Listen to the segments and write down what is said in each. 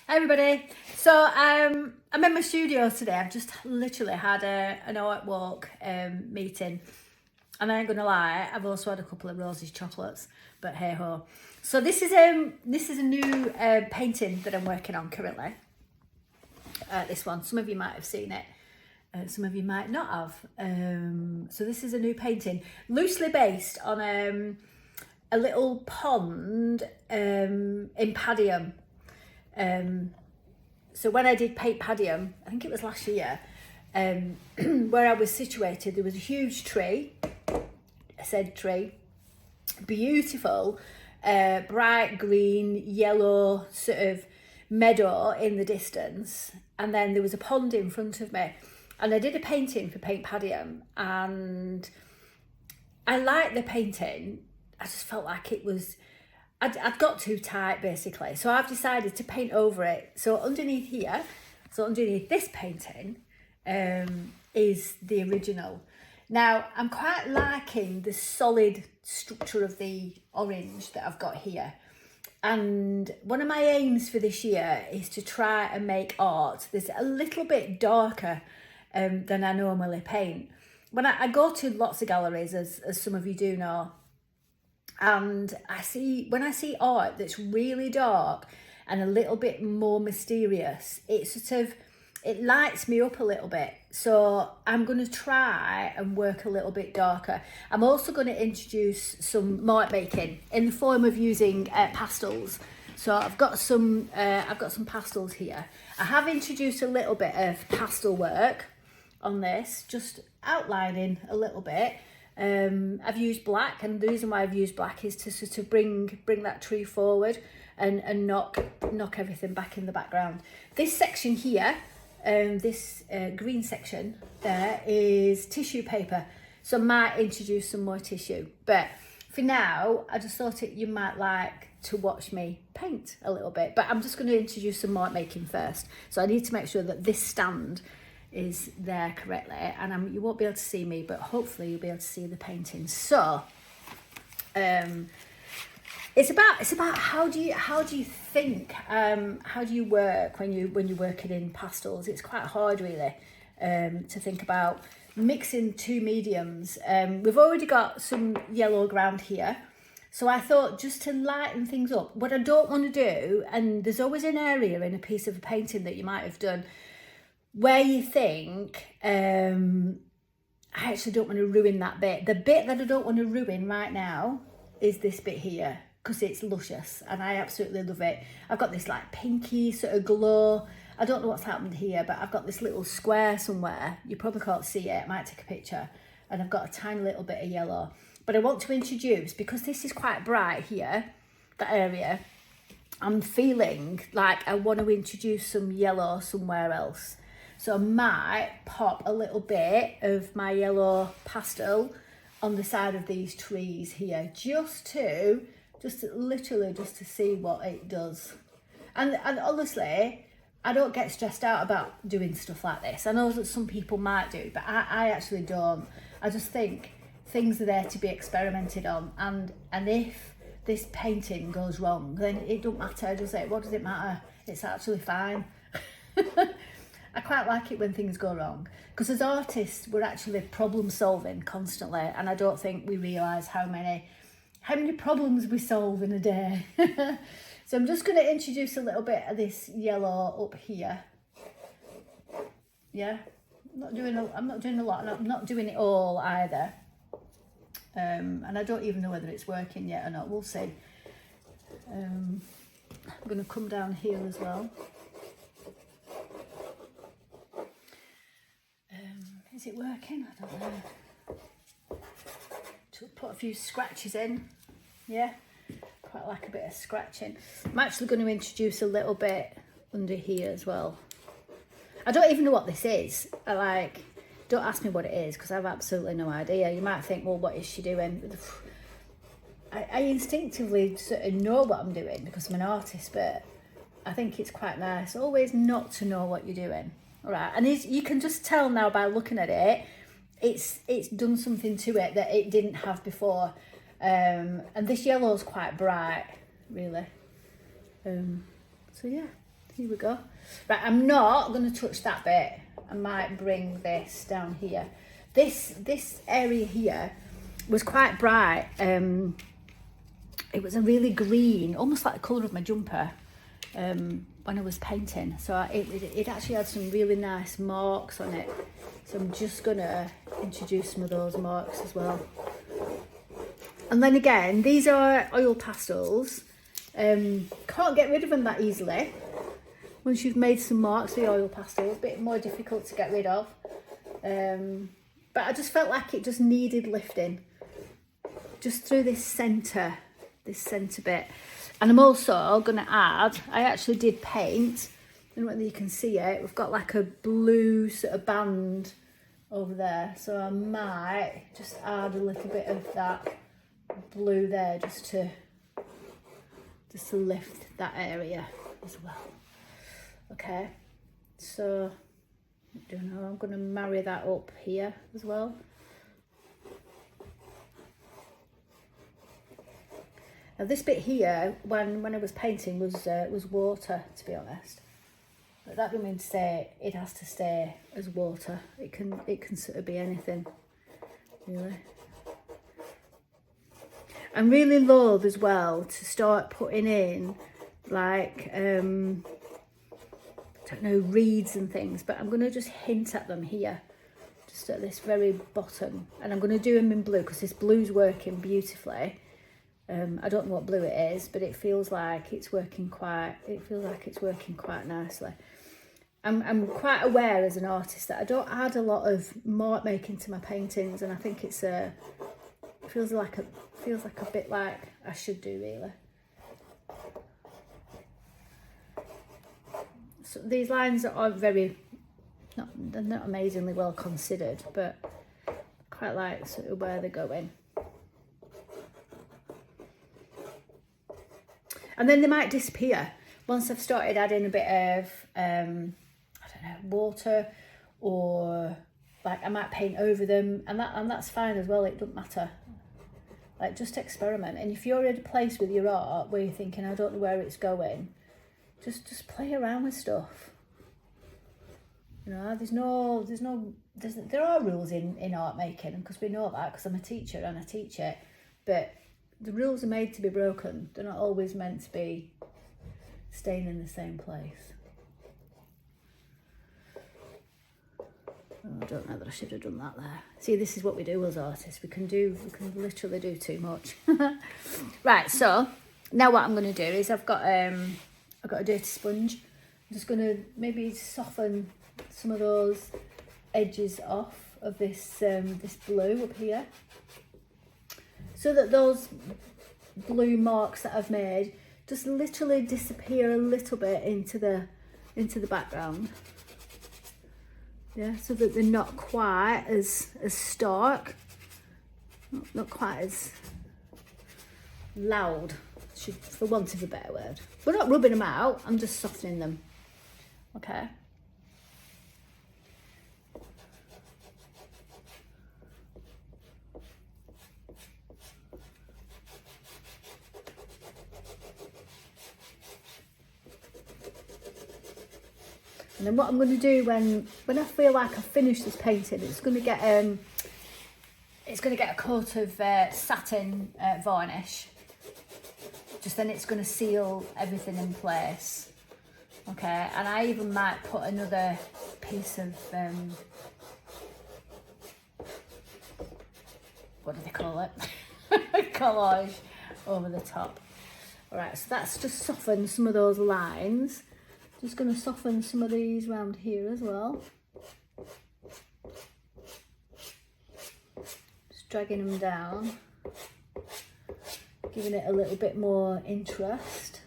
Hi everybody. So I'm in my studio today. I've just literally had an art walk meeting, and I ain't gonna lie, I've also had a couple of Rosie's chocolates, but hey ho. So this is a new painting that I'm working on currently. This one, some of you might have seen it, some of you might not have. So this is a new painting, loosely based on a little pond in Padiham. So when I did paint Padiham, I think it was last year, where I was situated, there was a huge tree, a said tree, beautiful, bright green, yellow sort of meadow in the distance, and then there was a pond in front of me, and I did a painting for Paint Padiham, and I liked the painting. I just felt like it was, I'd got too tight basically, so I've decided to paint over it. So underneath here, so underneath this painting is the original. Now I'm quite liking the solid structure of the orange that I've got here, and one of my aims for this year is to try and make art that's a little bit darker than I normally paint. When I go to lots of galleries, as some of you do know, and when I see art that's really dark and a little bit more mysterious, it lights me up a little bit. So I'm going to try and work a little bit darker. I'm also going to introduce some art making in the form of using pastels. So I've got some pastels here. I have introduced a little bit of pastel work on this, just outlining a little bit. I've used black, and the reason why I've used black is to sort of bring that tree forward and knock everything back in the background. This section here, this green section there, is tissue paper, so I might introduce some more tissue, but for now I just thought you might like to watch me paint a little bit. But I'm just going to introduce some art making first, so I need to make sure that this stand is there correctly, and you won't be able to see me, but hopefully you'll be able to see the painting. So it's about how do you think, how do you work when you're working in pastels. It's quite hard really to think about mixing two mediums. We've already got some yellow ground here, so I thought, just to lighten things up, what I don't want to do, and there's always an area in a piece of a painting that you might have done where you think, I actually don't want to ruin that bit. The bit that I don't want to ruin right now is this bit here, because it's luscious and I absolutely love it. I've got this like pinky sort of glow. I don't know what's happened here, but I've got this little square somewhere. You probably can't see it. I might take a picture. And I've got a tiny little bit of yellow. But I want to introduce, because this is quite bright here, that area, I'm feeling like I want to introduce some yellow somewhere else. So I might pop a little bit of my yellow pastel on the side of these trees here, just literally to see what it does. And honestly, I don't get stressed out about doing stuff like this. I know that some people might do, but I actually don't. I just think things are there to be experimented on, and if this painting goes wrong, then it don't matter, does it? What does it matter? It's actually fine. I quite like it when things go wrong, because as artists we're actually problem solving constantly, and I don't think we realise how many problems we solve in a day. So I'm just going to introduce a little bit of this yellow up here. Yeah, I'm not doing a lot, and I'm not doing it all either. And I don't even know whether it's working yet or not. We'll see. I'm going to come down here as well. Is it working? I don't know. To put a few scratches in. Yeah, quite like a bit of scratching. I'm actually going to introduce a little bit under here as well. I don't even know what this is. Don't ask me what it is, because I have absolutely no idea. You might think, well, what is she doing? I instinctively sort of know what I'm doing because I'm an artist, but I think it's quite nice always not to know what you're doing. All right, and you can just tell now by looking at it, it's done something to it that it didn't have before. And this yellow is quite bright, really. So yeah, here we go. Right, I'm not going to touch that bit. I might bring this down here. This area here was quite bright. It was a really green, almost like the colour of my jumper, when I was painting. So it actually had some really nice marks on it. So I'm just going to introduce some of those marks as well. And then again, these are oil pastels. Can't get rid of them that easily. Once you've made some marks with oil pastels, a bit more difficult to get rid of. But I just felt like it just needed lifting. Just through this centre bit. And I'm also going to add, I actually did paint, I don't know whether you can see it, we've got like a blue sort of band over there. So I might just add a little bit of that blue there just to lift that area as well. Okay, so I don't know, I'm going to marry that up here as well. Now this bit here, when I was painting, was water, to be honest. But that doesn't mean to say it has to stay as water. It can sort of be anything, really. I'm really loath as well to start putting in like I don't know, reeds and things, but I'm going to just hint at them here, just at this very bottom, and I'm going to do them in blue because this blue's working beautifully. I don't know what blue it is, but it feels like it's working quite nicely. I'm quite aware as an artist that I don't add a lot of mark making to my paintings, and I think it feels like a bit like I should do, really. So these lines are they're not amazingly well considered, but quite like sort of where they're going. And then they might disappear once I've started adding a bit of, I don't know, water, or like I might paint over them, and that's fine as well. It doesn't matter. Like, just experiment. And if you're at a place with your art where you're thinking, I don't know where it's going, just play around with stuff. You know, there are rules in art making, because we know that, because I'm a teacher and I teach it, but the rules are made to be broken. They're not always meant to be staying in the same place. Oh, I don't know that I should have done that there. See, this is what we do as artists. We can literally do too much. Right, so now what I'm going to do is I've got a dirty sponge. I'm just going to maybe soften some of those edges off of this blue up here, so that those blue marks that I've made just literally disappear a little bit into the background. Yeah, so that they're not quite as stark, not quite as loud, for want of a better word. We're not rubbing them out, I'm just softening them. Okay. And then what I'm going to do when I feel like I've finished this painting, it's going to get a coat of satin varnish. Just then it's going to seal everything in place. Okay, and I even might put another piece of what do they call it? Collage over the top. All right, so that's just softened some of those lines. Just going to soften some of these around here as well. Just dragging them down, giving it a little bit more interest.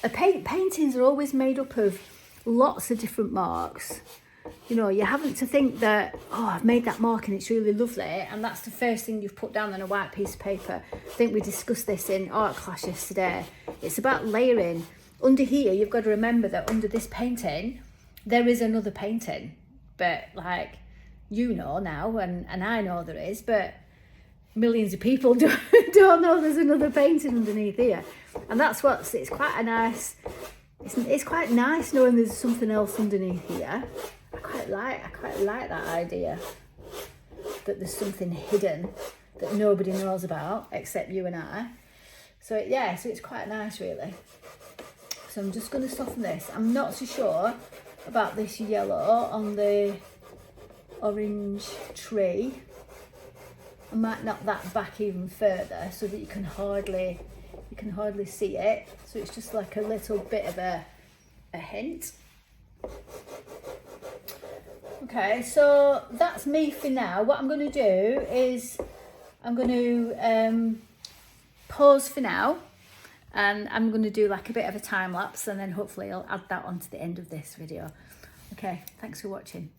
Paintings are always made up of lots of different marks. You know, you haven't to think that, oh, I've made that mark and it's really lovely, and that's the first thing you've put down on a white piece of paper. I think we discussed this in art class yesterday. It's about layering. Under here, you've got to remember that under this painting, there is another painting. But, like, you know now, and I know there is, but millions of people don't know there's another painting underneath here. And that's it's quite a nice It's quite nice knowing there's something else underneath here. I quite like that idea, that there's something hidden that nobody knows about except you and I. So yeah, so it's quite nice really. So I'm just going to soften this. I'm not so sure about this yellow on the orange tree. I might knock that back even further so that you can hardly see it. So it's just like a little bit of a hint. Okay, so that's me for now. What I'm going to do is I'm going to pause for now, and I'm going to do like a bit of a time lapse, and then hopefully I'll add that onto the end of this video. Okay, thanks for watching.